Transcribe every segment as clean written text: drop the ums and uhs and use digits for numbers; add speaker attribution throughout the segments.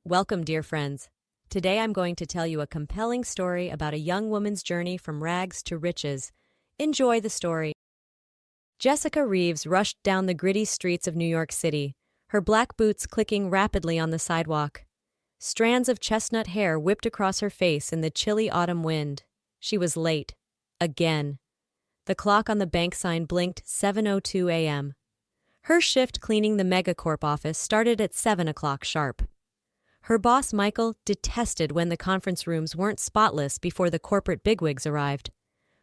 Speaker 1: Welcome, dear friends. Today I'm going to tell you a compelling story about a young woman's journey from rags to riches. Enjoy the story. Jessica Reeves rushed down the gritty streets of New York City, her black boots clicking rapidly on the sidewalk. Strands of chestnut hair whipped across her face in the chilly autumn wind. She was late. Again. The clock on the bank sign blinked 7:02 a.m. Her shift cleaning the Megacorp office started at 7 o'clock sharp. Her boss, Michael, detested when the conference rooms weren't spotless before the corporate bigwigs arrived.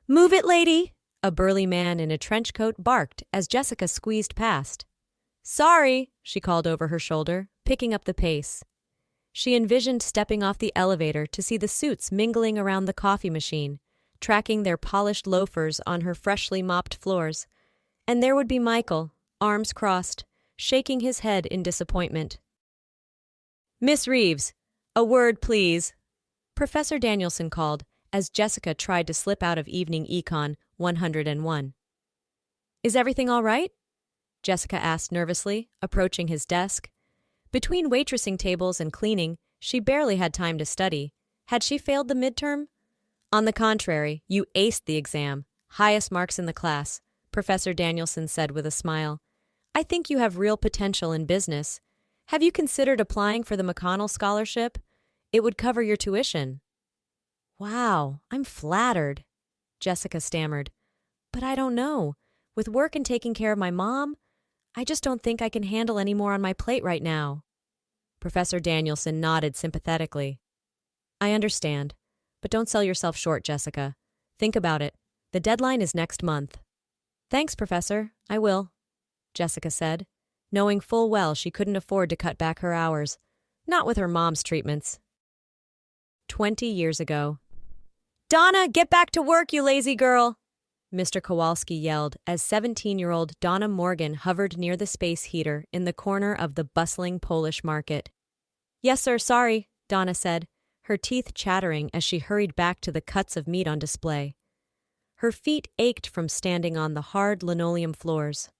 Speaker 1: "Move it, lady!" a burly man in a trench coat barked as Jessica squeezed past. "Sorry," she called over her shoulder, picking up the pace. She envisioned stepping off the elevator to see the suits mingling around the coffee machine, tracking their polished loafers on her freshly mopped floors. And there would be Michael, arms crossed, shaking his head in disappointment. "Miss Reeves, a word, please," Professor Danielson called as Jessica tried to slip out of Evening Econ 101. "Is everything all right?" Jessica asked nervously, approaching his desk. Between waitressing tables and cleaning, she barely had time to study. Had she failed the midterm? "On the contrary, you aced the exam. Highest marks in the class," Professor Danielson said with a smile. "I think you have real potential in business. Have you considered applying for the McConnell Scholarship? It would cover your tuition." "Wow, I'm flattered," Jessica stammered. "But I don't know. With work and taking care of my mom, I just don't think I can handle any more on my plate right now." Professor Danielson nodded sympathetically. "I understand. But don't sell yourself short, Jessica. Think about it. The deadline is next month." "Thanks, Professor. I will," Jessica said, knowing full well she couldn't afford to cut back her hours. Not with her mom's treatments. 20 years ago. "Donna, get back to work, you lazy girl!" Mr. Kowalski yelled as 17-year-old Donna Morgan hovered near the space heater in the corner of the bustling Polish market. "Yes, sir, sorry," Donna said, her teeth chattering as she hurried back to the cuts of meat on display. Her feet ached from standing on the hard linoleum floors.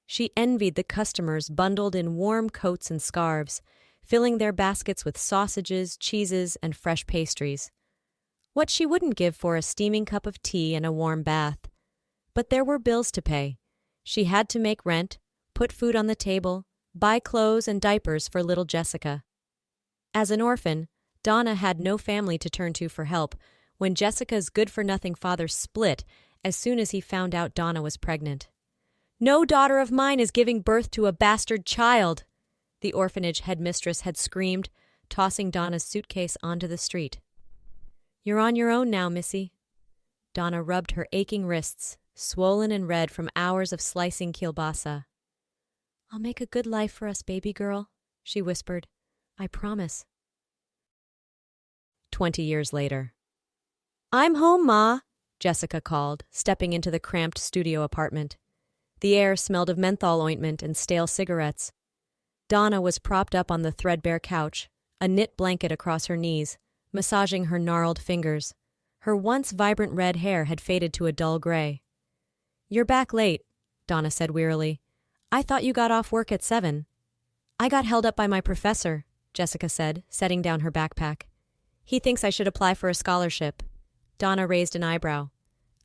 Speaker 1: She envied the customers bundled in warm coats and scarves, filling their baskets with sausages, cheeses, and fresh pastries. What she wouldn't give for a steaming cup of tea and a warm bath. But there were bills to pay. She had to make rent, put food on the table, buy clothes and diapers for little Jessica. As an orphan, Donna had no family to turn to for help when Jessica's good-for-nothing father split as soon as he found out Donna was pregnant. "No daughter of mine is giving birth to a bastard child," the orphanage headmistress had screamed, tossing Donna's suitcase onto the street. "You're on your own now, Missy." Donna rubbed her aching wrists, swollen and red from hours of slicing kielbasa. "I'll make a good life for us, baby girl," she whispered. "I promise." 20 years later. "I'm home, Ma," Jessica called, stepping into the cramped studio apartment. The air smelled of menthol ointment and stale cigarettes. Donna was propped up on the threadbare couch, a knit blanket across her knees, massaging her gnarled fingers. Her once vibrant red hair had faded to a dull gray. "You're back late," Donna said wearily. "I thought you got off work at 7. "I got held up by my professor," Jessica said, setting down her backpack. "He thinks I should apply for a scholarship." Donna raised an eyebrow.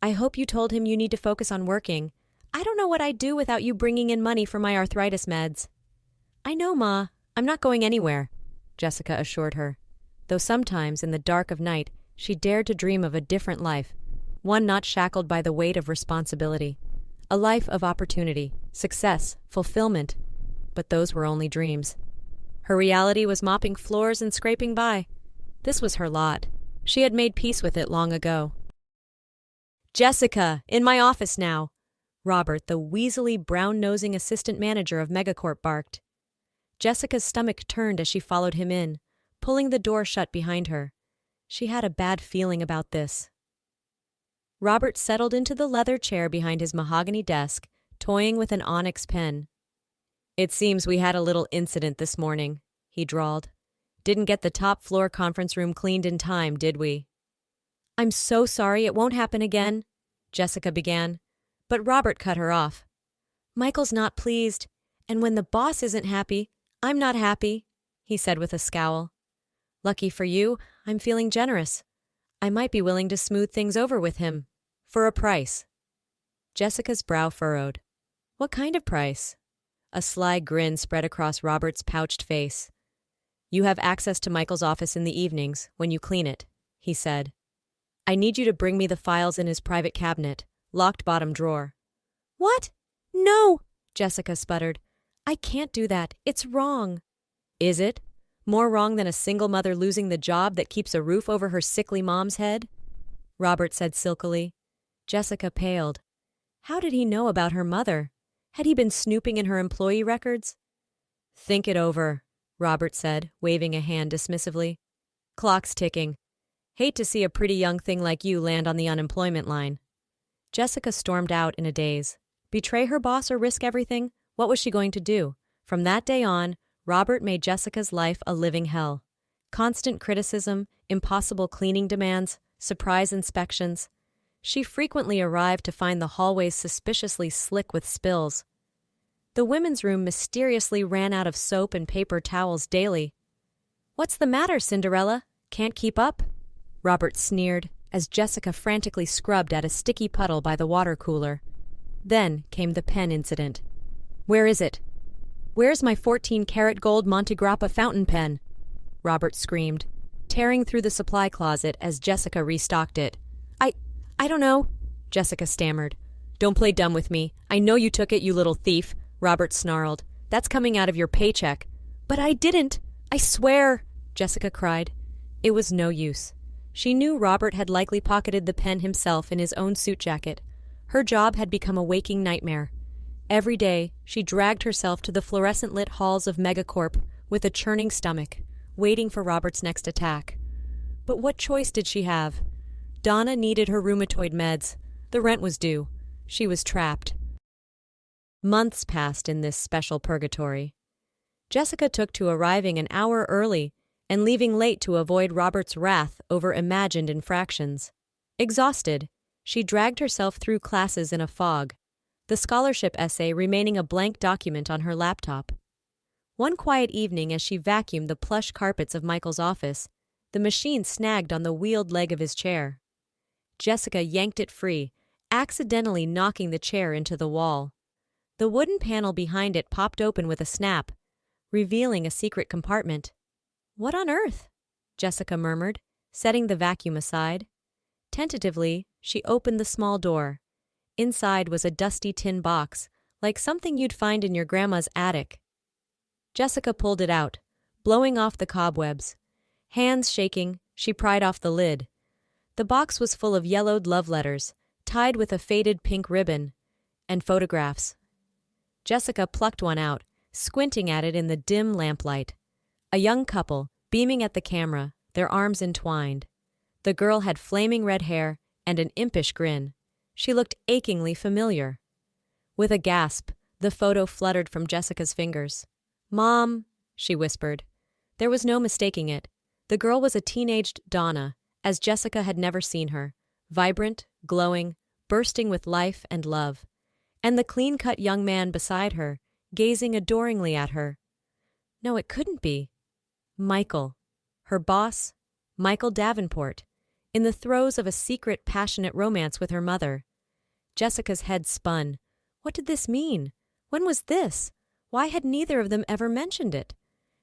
Speaker 1: "I hope you told him you need to focus on working. I don't know what I'd do without you bringing in money for my arthritis meds." "I know, Ma. I'm not going anywhere," Jessica assured her, though sometimes in the dark of night she dared to dream of a different life, one not shackled by the weight of responsibility. A life of opportunity, success, fulfillment. But those were only dreams. Her reality was mopping floors and scraping by. This was her lot. She had made peace with it long ago. "Jessica, in my office now," Robert, the weaselly, brown-nosing assistant manager of Megacorp, barked. Jessica's stomach turned as she followed him in, pulling the door shut behind her. She had a bad feeling about this. Robert settled into the leather chair behind his mahogany desk, toying with an onyx pen. "It seems we had a little incident this morning," he drawled. "Didn't get the top-floor conference room cleaned in time, did we?" "I'm so sorry, it won't happen again," Jessica began, but Robert cut her off. "Michael's not pleased, and when the boss isn't happy, I'm not happy," he said with a scowl. Lucky for you, I'm feeling generous. I might be willing to smooth things over with him. For a price. Jessica's brow furrowed. What kind of price? A sly grin spread across Robert's pouched face. You have access to Michael's office in the evenings, when you clean it, he said. I need you to bring me the files in his private cabinet, locked bottom drawer. What? No, Jessica sputtered. I can't do that. It's wrong. Is it? More wrong than a single mother losing the job that keeps a roof over her sickly mom's head? Robert said silkily. Jessica paled. How did he know about her mother? Had he been snooping in her employee records? Think it over, Robert said, waving a hand dismissively. Clock's ticking. Hate to see a pretty young thing like you land on the unemployment line. Jessica stormed out in a daze. Betray her boss or risk everything? What was she going to do? From that day on, Robert made Jessica's life a living hell. Constant criticism, impossible cleaning demands, surprise inspections. She frequently arrived to find the hallways suspiciously slick with spills. The women's room mysteriously ran out of soap and paper towels daily. What's the matter, Cinderella? Can't keep up? Robert sneered as Jessica frantically scrubbed at a sticky puddle by the water cooler. Then came the pen incident. Where is it? Where's my 14-karat gold Monte Grappa fountain pen? Robert screamed, tearing through the supply closet as Jessica restocked it. I don't know, Jessica stammered. Don't play dumb with me. I know you took it, you little thief, Robert snarled. That's coming out of your paycheck. But I didn't. I swear, Jessica cried. It was no use. She knew Robert had likely pocketed the pen himself in his own suit jacket. Her job had become a waking nightmare. Every day, she dragged herself to the fluorescent-lit halls of Megacorp with a churning stomach, waiting for Robert's next attack. But what choice did she have? Donna needed her rheumatoid meds. The rent was due. She was trapped. Months passed in this special purgatory. Jessica took to arriving an hour early and leaving late to avoid Robert's wrath over imagined infractions. Exhausted, she dragged herself through classes in a fog, the scholarship essay remaining a blank document on her laptop. One quiet evening as she vacuumed the plush carpets of Michael's office, the machine snagged on the wheeled leg of his chair. Jessica yanked it free, accidentally knocking the chair into the wall. The wooden panel behind it popped open with a snap, revealing a secret compartment. What on earth? Jessica murmured, setting the vacuum aside. Tentatively, she opened the small door. Inside was a dusty tin box, like something you'd find in your grandma's attic. Jessica pulled it out, blowing off the cobwebs. Hands shaking, she pried off the lid. The box was full of yellowed love letters, tied with a faded pink ribbon, and photographs. Jessica plucked one out, squinting at it in the dim lamplight. A young couple, beaming at the camera, their arms entwined. The girl had flaming red hair and an impish grin. She looked achingly familiar. With a gasp, the photo fluttered from Jessica's fingers. "Mom," she whispered. There was no mistaking it. The girl was a teenaged Donna, as Jessica had never seen her, vibrant, glowing, bursting with life and love. And the clean-cut young man beside her, gazing adoringly at her. No, it couldn't be. Michael, her boss, Michael Davenport, in the throes of a secret, passionate romance with her mother. Jessica's head spun. What did this mean? When was this? Why had neither of them ever mentioned it?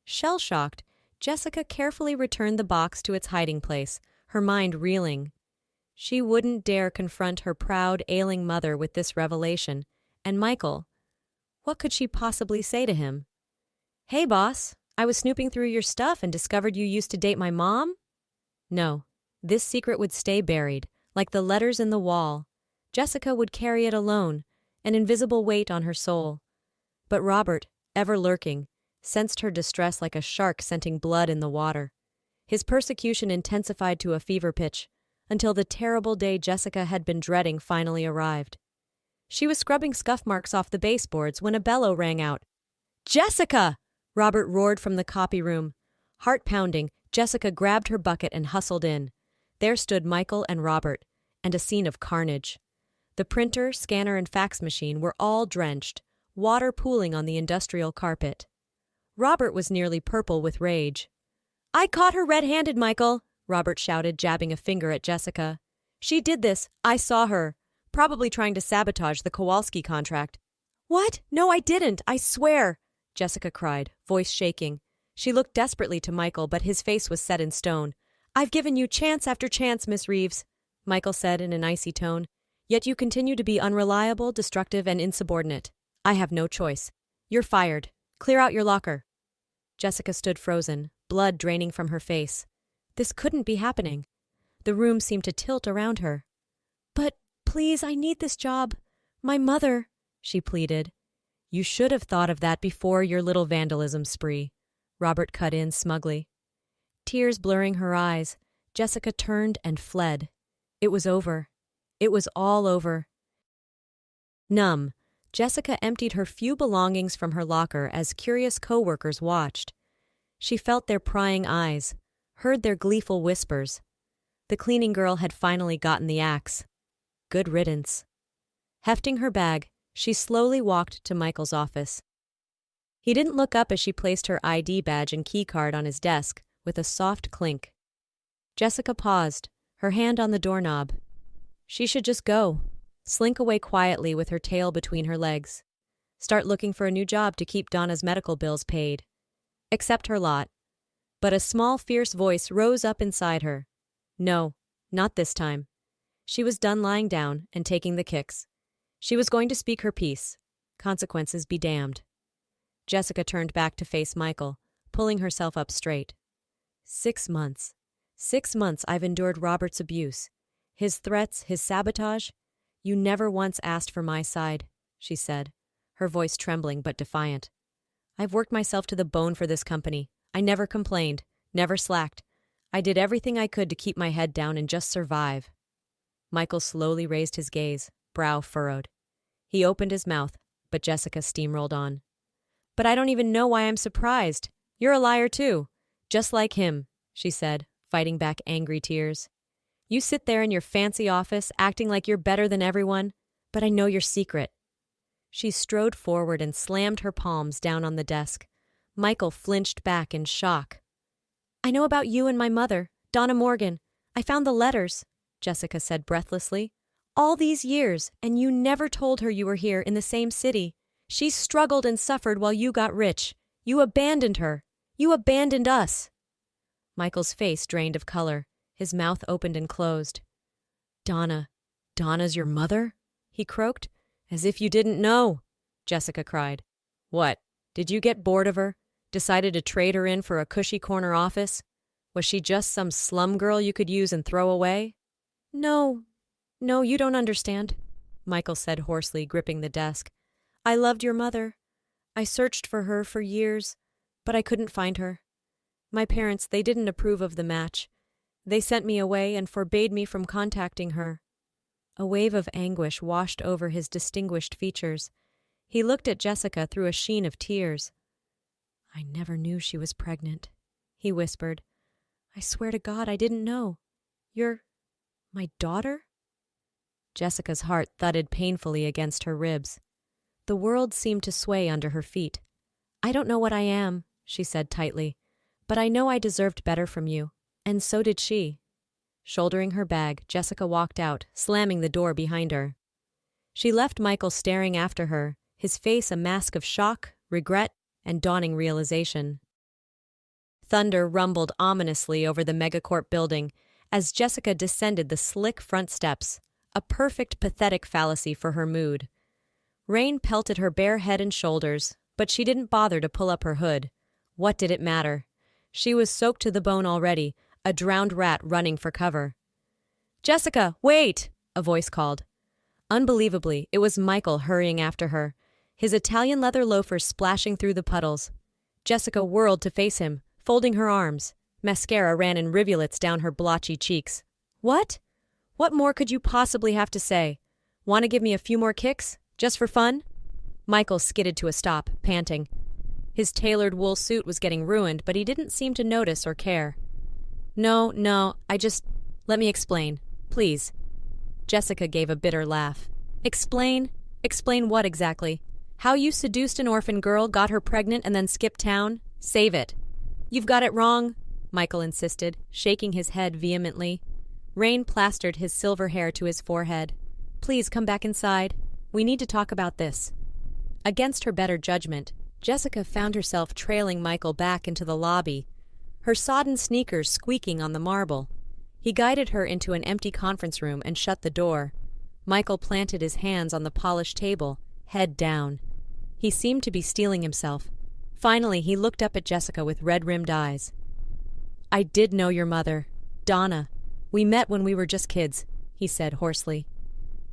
Speaker 1: Shell-shocked, Jessica carefully returned the box to its hiding place, her mind reeling. She wouldn't dare confront her proud, ailing mother with this revelation, and Michael. What could she possibly say to him? "Hey, boss, I was snooping through your stuff and discovered you used to date my mom?" No, this secret would stay buried, like the letters in the wall. Jessica would carry it alone, an invisible weight on her soul. But Robert, ever lurking, sensed her distress like a shark scenting blood in the water. His persecution intensified to a fever pitch, until the terrible day Jessica had been dreading finally arrived. She was scrubbing scuff marks off the baseboards when a bellow rang out. "Jessica!" Robert roared from the copy room. Heart pounding, Jessica grabbed her bucket and hustled in. There stood Michael and Robert, and a scene of carnage. The printer, scanner, and fax machine were all drenched, water pooling on the industrial carpet. Robert was nearly purple with rage. I caught her red-handed, Michael, Robert shouted, jabbing a finger at Jessica. She did this. I saw her. Probably trying to sabotage the Kowalski contract. What? No, I didn't. I swear, Jessica cried, voice shaking. She looked desperately to Michael, but his face was set in stone. I've given you chance after chance, Miss Reeves, Michael said in an icy tone. Yet you continue to be unreliable, destructive, and insubordinate. I have no choice. You're fired. Clear out your locker. Jessica stood frozen, blood draining from her face. This couldn't be happening. The room seemed to tilt around her. But please, I need this job. My mother, she pleaded. You should have thought of that before your little vandalism spree, Robert cut in smugly. Tears blurring her eyes, Jessica turned and fled. It was over. It was all over. Numb, Jessica emptied her few belongings from her locker as curious co-workers watched. She felt their prying eyes, heard their gleeful whispers. The cleaning girl had finally gotten the axe. Good riddance. Hefting her bag, she slowly walked to Michael's office. He didn't look up as she placed her ID badge and keycard on his desk with a soft clink. Jessica paused, her hand on the doorknob. She should just go, slink away quietly with her tail between her legs. Start looking for a new job to keep Donna's medical bills paid. Accept her lot. But a small, fierce voice rose up inside her. No, not this time. She was done lying down and taking the kicks. She was going to speak her piece. Consequences be damned. Jessica turned back to face Michael, pulling herself up straight. 6 months. 6 months I've endured Robert's abuse. His threats, his sabotage. You never once asked for my side, she said, her voice trembling but defiant. I've worked myself to the bone for this company. I never complained, never slacked. I did everything I could to keep my head down and just survive. Michael slowly raised his gaze, brow furrowed. He opened his mouth, but Jessica steamrolled on. But I don't even know why I'm surprised. You're a liar too. Just like him, she said, fighting back angry tears. You sit there in your fancy office, acting like you're better than everyone, but I know your secret. She strode forward and slammed her palms down on the desk. Michael flinched back in shock. I know about you and my mother, Donna Morgan. I found the letters, Jessica said breathlessly. All these years, and you never told her you were here in the same city. She struggled and suffered while you got rich. You abandoned her. You abandoned us. Michael's face drained of color. His mouth opened and closed. Donna's your mother? He croaked. As if you didn't know, Jessica cried. What, did you get bored of her? Decided to trade her in for a cushy corner office? Was she just some slum girl you could use and throw away? No, you don't understand, Michael said hoarsely, gripping the desk. I loved your mother. I searched for her for years, but I couldn't find her. My parents, they didn't approve of the match. They sent me away and forbade me from contacting her. A wave of anguish washed over his distinguished features. He looked at Jessica through a sheen of tears. I never knew she was pregnant, he whispered. I swear to God I didn't know. You're my daughter? Jessica's heart thudded painfully against her ribs. The world seemed to sway under her feet. I don't know what I am, she said tightly, but I know I deserved better from you, and so did she. Shouldering her bag, Jessica walked out, slamming the door behind her. She left Michael staring after her, his face a mask of shock, regret, and dawning realization. Thunder rumbled ominously over the Megacorp building as Jessica descended the slick front steps, a perfect pathetic fallacy for her mood. Rain pelted her bare head and shoulders, but she didn't bother to pull up her hood. What did it matter? She was soaked to the bone already, a drowned rat running for cover. Jessica, wait! A voice called. Unbelievably, it was Michael hurrying after her, his Italian leather loafers splashing through the puddles. Jessica whirled to face him, folding her arms. Mascara ran in rivulets down her blotchy cheeks. What? What more could you possibly have to say? Want to give me a few more kicks? Just for fun? Michael skidded to a stop, panting. His tailored wool suit was getting ruined, but he didn't seem to notice or care. No, let me explain, please. Jessica gave a bitter laugh. Explain? Explain what exactly? How you seduced an orphan girl, got her pregnant, and then skipped town? Save it. You've got it wrong. Michael insisted, shaking his head vehemently. Rain plastered his silver hair to his forehead. Please come back inside. We need to talk about this. Against her better judgment, Jessica found herself trailing Michael back into the lobby, her sodden sneakers squeaking on the marble. He guided her into an empty conference room and shut the door. Michael planted his hands on the polished table, head down. He seemed to be steeling himself. Finally, he looked up at Jessica with red-rimmed eyes. I did know your mother, Donna. We met when we were just kids, he said hoarsely.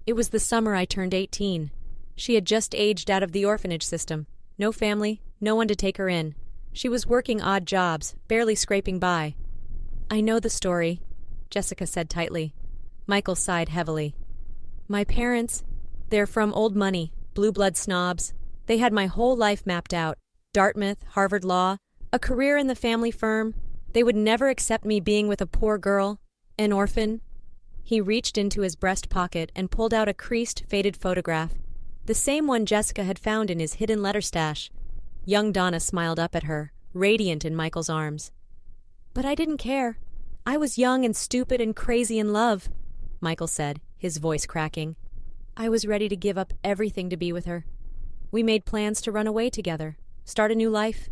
Speaker 1: It was the summer I turned 18. She had just aged out of the orphanage system. No family, no one to take her in. She was working odd jobs, barely scraping by. I know the story, Jessica said tightly. Michael sighed heavily. My parents, they're from old money, blue-blood snobs. They had my whole life mapped out. Dartmouth, Harvard Law, a career in the family firm. They would never accept me being with a poor girl, an orphan. He reached into his breast pocket and pulled out a creased, faded photograph, the same one Jessica had found in his hidden letter stash. Young Donna smiled up at her, radiant in Michael's arms. But I didn't care. I was young and stupid and crazy in love, Michael said, his voice cracking. I was ready to give up everything to be with her. We made plans to run away together, start a new life.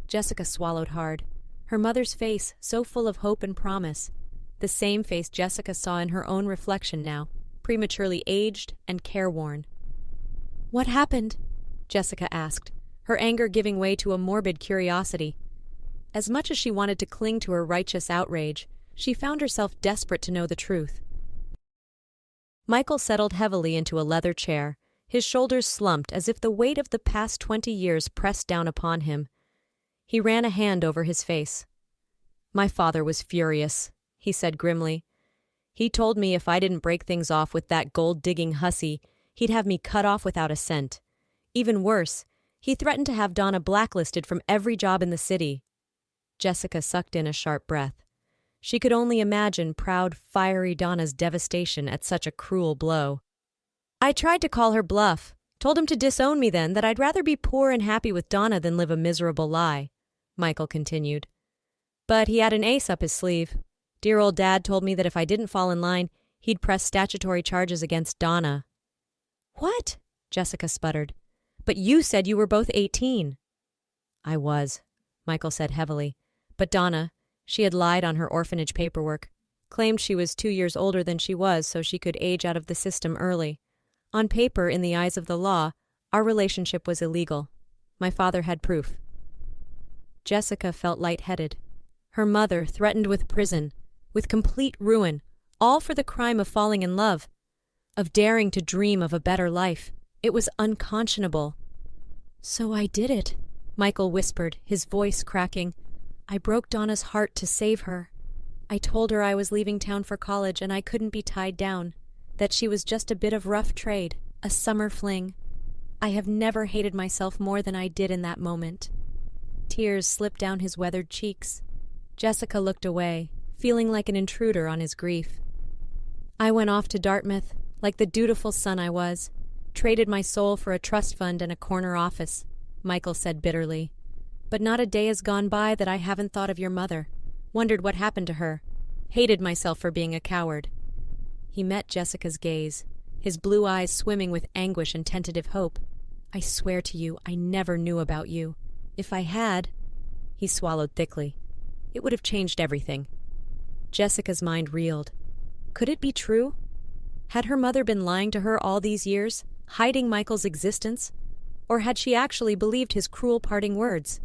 Speaker 1: Jessica swallowed hard, her mother's face so full of hope and promise, the same face Jessica saw in her own reflection now, prematurely aged and careworn. What happened? Jessica asked, her anger giving way to a morbid curiosity. As much as she wanted to cling to her righteous outrage, she found herself desperate to know the truth. Michael settled heavily into a leather chair, his shoulders slumped as if the weight of the past 20 years pressed down upon him. He ran a hand over his face. My father was furious, he said grimly. He told me if I didn't break things off with that gold-digging hussy, he'd have me cut off without a cent. Even worse, he threatened to have Donna blacklisted from every job in the city. Jessica sucked in a sharp breath. She could only imagine proud, fiery Donna's devastation at such a cruel blow. I tried to call her bluff, told him to disown me then, that I'd rather be poor and happy with Donna than live a miserable lie, Michael continued. But he had an ace up his sleeve. Dear old Dad told me that if I didn't fall in line, he'd press statutory charges against Donna. What? Jessica sputtered. But you said you were both 18. I was, Michael said heavily. But Donna, she had lied on her orphanage paperwork, claimed she was 2 years older than she was so she could age out of the system early. On paper, in the eyes of the law, our relationship was illegal. My father had proof. Jessica felt lightheaded. Her mother threatened with prison, with complete ruin, all for the crime of falling in love, of daring to dream of a better life. It was unconscionable. So I did it, Michael whispered, his voice cracking. I broke Donna's heart to save her. I told her I was leaving town for college and I couldn't be tied down, that she was just a bit of rough trade, a summer fling. I have never hated myself more than I did in that moment. Tears slipped down his weathered cheeks. Jessica looked away, feeling like an intruder on his grief. I went off to Dartmouth, like the dutiful son I was, traded my soul for a trust fund and a corner office, Michael said bitterly. But not a day has gone by that I haven't thought of your mother, wondered what happened to her, hated myself for being a coward. He met Jessica's gaze, his blue eyes swimming with anguish and tentative hope. I swear to you, I never knew about you. If I had, he swallowed thickly, it would have changed everything. Jessica's mind reeled. Could it be true? Had her mother been lying to her all these years, hiding Michael's existence? Or had she actually believed his cruel parting words,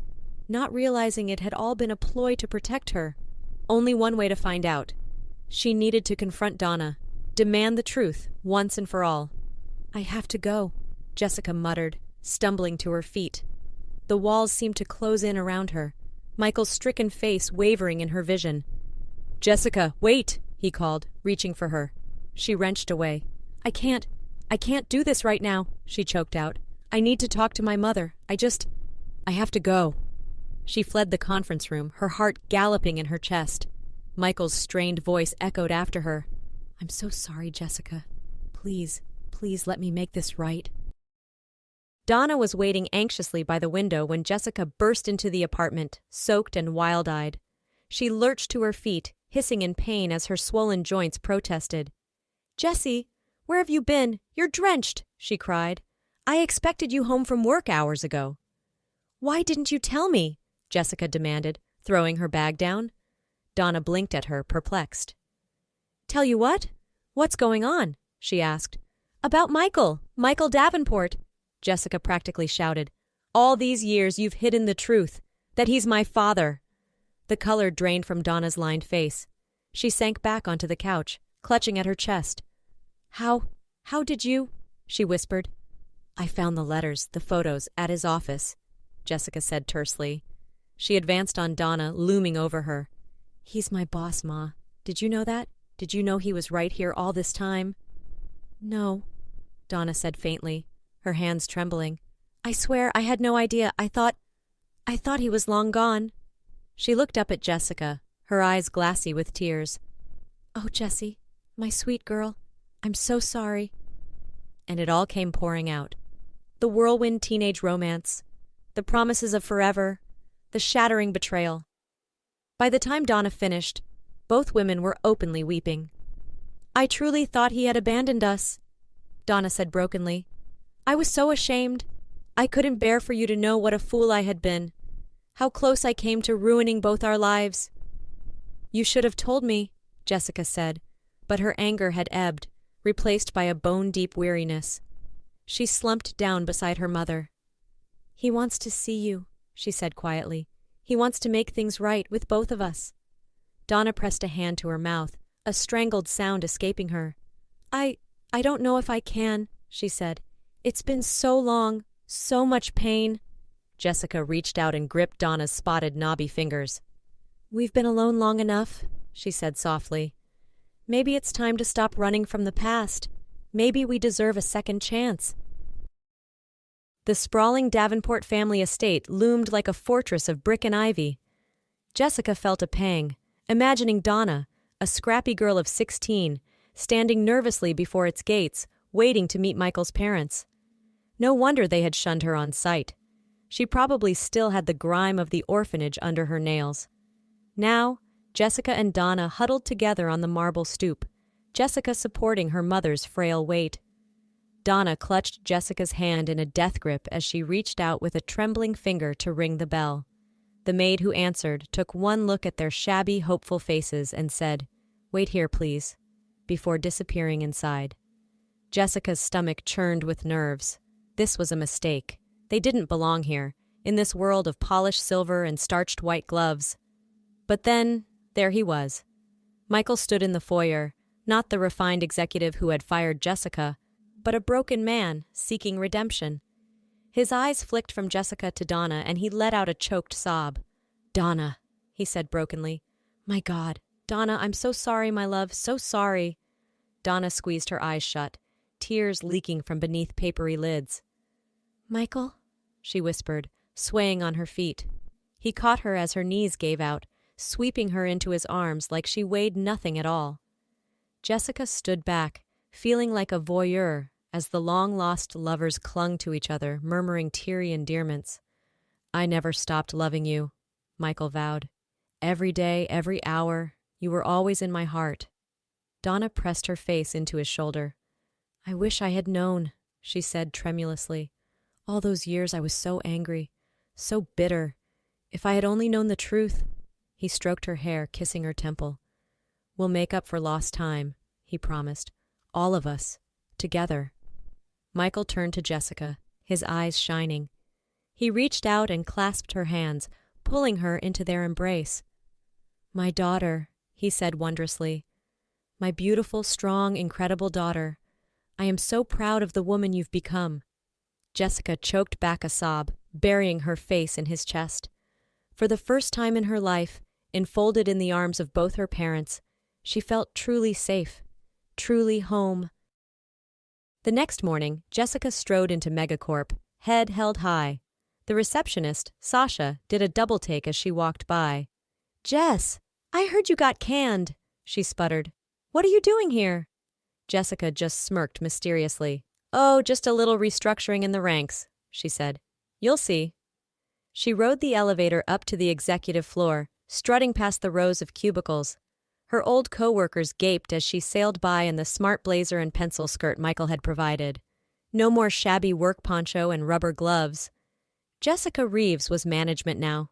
Speaker 1: not realizing it had all been a ploy to protect her? Only one way to find out. She needed to confront Donna, demand the truth, once and for all. I have to go, Jessica muttered, stumbling to her feet. The walls seemed to close in around her, Michael's stricken face wavering in her vision. Jessica, wait, he called, reaching for her. She wrenched away. I can't do this right now, she choked out. I need to talk to my mother. I have to go. She fled the conference room, her heart galloping in her chest. Michael's strained voice echoed after her. I'm so sorry, Jessica. Please let me make this right. Donna was waiting anxiously by the window when Jessica burst into the apartment, soaked and wild-eyed. She lurched to her feet, hissing in pain as her swollen joints protested. "Jessie, where have you been? You're drenched," she cried. "I expected you home from work hours ago." "Why didn't you tell me?" Jessica demanded, throwing her bag down. Donna blinked at her, perplexed. "Tell you what? What's going on?" she asked. "About Michael Davenport," Jessica practically shouted. "All these years you've hidden the truth, that he's my father." The color drained from Donna's lined face. She sank back onto the couch, clutching at her chest. How did you?" she whispered. "I found the letters, the photos, at his office," Jessica said tersely. She advanced on Donna, looming over her. "He's my boss, Ma. Did you know that? Did you know he was right here all this time?" "No," Donna said faintly, her hands trembling. "I swear I had no idea. I thought he was long gone." She looked up at Jessica, her eyes glassy with tears. "Oh, Jessie, my sweet girl, I'm so sorry." And it all came pouring out. The whirlwind teenage romance, the promises of forever, the shattering betrayal. By the time Donna finished, both women were openly weeping. "I truly thought he had abandoned us," Donna said brokenly. "I was so ashamed. I couldn't bear for you to know what a fool I had been. How close I came to ruining both our lives." "You should have told me," Jessica said, but her anger had ebbed, replaced by a bone-deep weariness. She slumped down beside her mother. "He wants to see you," she said quietly. "He wants to make things right with both of us." Donna pressed a hand to her mouth, a strangled sound escaping her. I don't know if I can," she said. "It's been so long, so much pain." Jessica reached out and gripped Donna's spotted, knobby fingers. "We've been alone long enough," she said softly. "Maybe it's time to stop running from the past. Maybe we deserve a second chance." The sprawling Davenport family estate loomed like a fortress of brick and ivy. Jessica felt a pang, imagining Donna, a scrappy girl of 16, standing nervously before its gates, waiting to meet Michael's parents. No wonder they had shunned her on sight. She probably still had the grime of the orphanage under her nails. Now, Jessica and Donna huddled together on the marble stoop, Jessica supporting her mother's frail weight. Donna clutched Jessica's hand in a death grip as she reached out with a trembling finger to ring the bell. The maid who answered took one look at their shabby, hopeful faces and said, "Wait here, please," before disappearing inside. Jessica's stomach churned with nerves. This was a mistake. They didn't belong here, in this world of polished silver and starched white gloves. But then, there he was. Michael stood in the foyer, not the refined executive who had fired Jessica, but a broken man seeking redemption. His eyes flicked from Jessica to Donna, and he let out a choked sob. "Donna," he said brokenly. "My God, Donna, I'm so sorry, my love, so sorry." Donna squeezed her eyes shut, tears leaking from beneath papery lids. "Michael?" she whispered, swaying on her feet. He caught her as her knees gave out, sweeping her into his arms like she weighed nothing at all. Jessica stood back, feeling like a voyeur as the long-lost lovers clung to each other, murmuring teary endearments. "I never stopped loving you," Michael vowed. "Every day, every hour, you were always in my heart." Donna pressed her face into his shoulder. "I wish I had known," she said tremulously. "All those years I was so angry, so bitter. If I had only known the truth." He stroked her hair, kissing her temple. "We'll make up for lost time," he promised. "All of us. Together." Michael turned to Jessica, his eyes shining. He reached out and clasped her hands, pulling her into their embrace. "My daughter," he said wondrously. "My beautiful, strong, incredible daughter. I am so proud of the woman you've become." Jessica choked back a sob, burying her face in his chest. For the first time in her life, enfolded in the arms of both her parents, she felt truly safe, truly home. The next morning, Jessica strode into Megacorp, head held high. The receptionist, Sasha, did a double-take as she walked by. "Jess, I heard you got canned," she sputtered. "What are you doing here?" Jessica just smirked mysteriously. "Oh, just a little restructuring in the ranks," she said. "You'll see." She rode the elevator up to the executive floor, strutting past the rows of cubicles. Her old co-workers gaped as she sailed by in the smart blazer and pencil skirt Michael had provided. No more shabby work poncho and rubber gloves. Jessica Reeves was management now.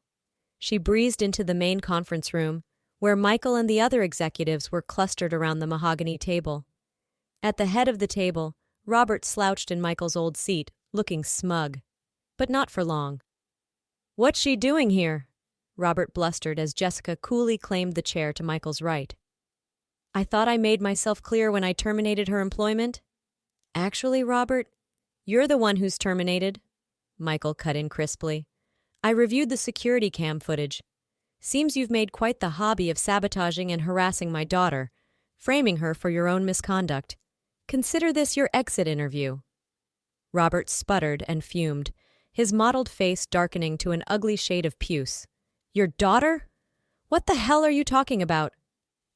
Speaker 1: She breezed into the main conference room, where Michael and the other executives were clustered around the mahogany table. At the head of the table, Robert slouched in Michael's old seat, looking smug. But not for long. "What's she doing here?" Robert blustered as Jessica coolly claimed the chair to Michael's right. "I thought I made myself clear when I terminated her employment." "Actually, Robert, you're the one who's terminated," Michael cut in crisply. "I reviewed the security cam footage. Seems you've made quite the hobby of sabotaging and harassing my daughter, framing her for your own misconduct. Consider this your exit interview." Robert sputtered and fumed, his mottled face darkening to an ugly shade of puce. "Your daughter? What the hell are you talking about?"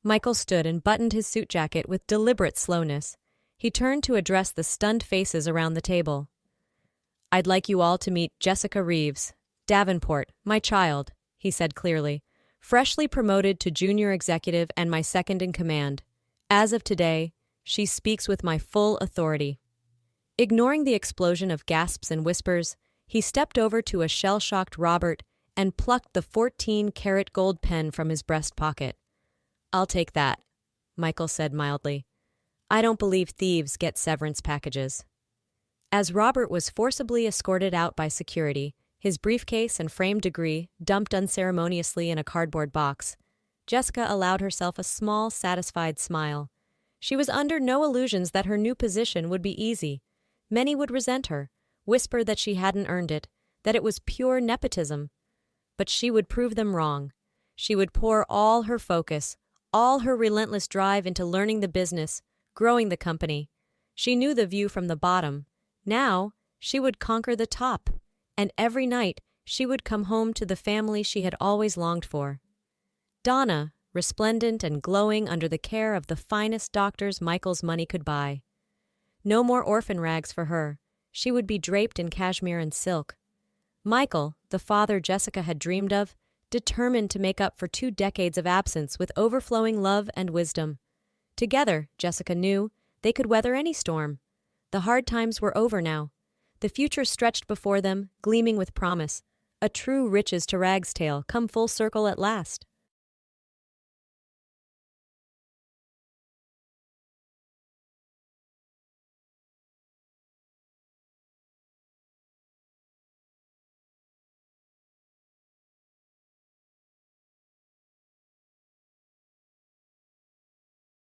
Speaker 1: Michael stood and buttoned his suit jacket with deliberate slowness. He turned to address the stunned faces around the table. "I'd like you all to meet Jessica Reeves, Davenport, my child," he said clearly, "freshly promoted to junior executive and my second in command. As of today, she speaks with my full authority." Ignoring the explosion of gasps and whispers, he stepped over to a shell-shocked Robert and plucked the 14-karat gold pen from his breast pocket. "I'll take that," Michael said mildly. "I don't believe thieves get severance packages." As Robert was forcibly escorted out by security, his briefcase and framed degree dumped unceremoniously in a cardboard box, Jessica allowed herself a small, satisfied smile. She was under no illusions that her new position would be easy. Many would resent her, whisper that she hadn't earned it, that it was pure nepotism. But she would prove them wrong. She would pour all her focus, all her relentless drive into learning the business, growing the company. She knew the view from the bottom. Now, she would conquer the top, and every night she would come home to the family she had always longed for. Donna, resplendent and glowing under the care of the finest doctors Michael's money could buy. No more orphan rags for her. She would be draped in cashmere and silk. Michael, the father Jessica had dreamed of, determined to make up for 2 decades of absence with overflowing love and wisdom. Together, Jessica knew, they could weather any storm. The hard times were over now. The future stretched before them, gleaming with promise. A true riches to rags tale come full circle at last.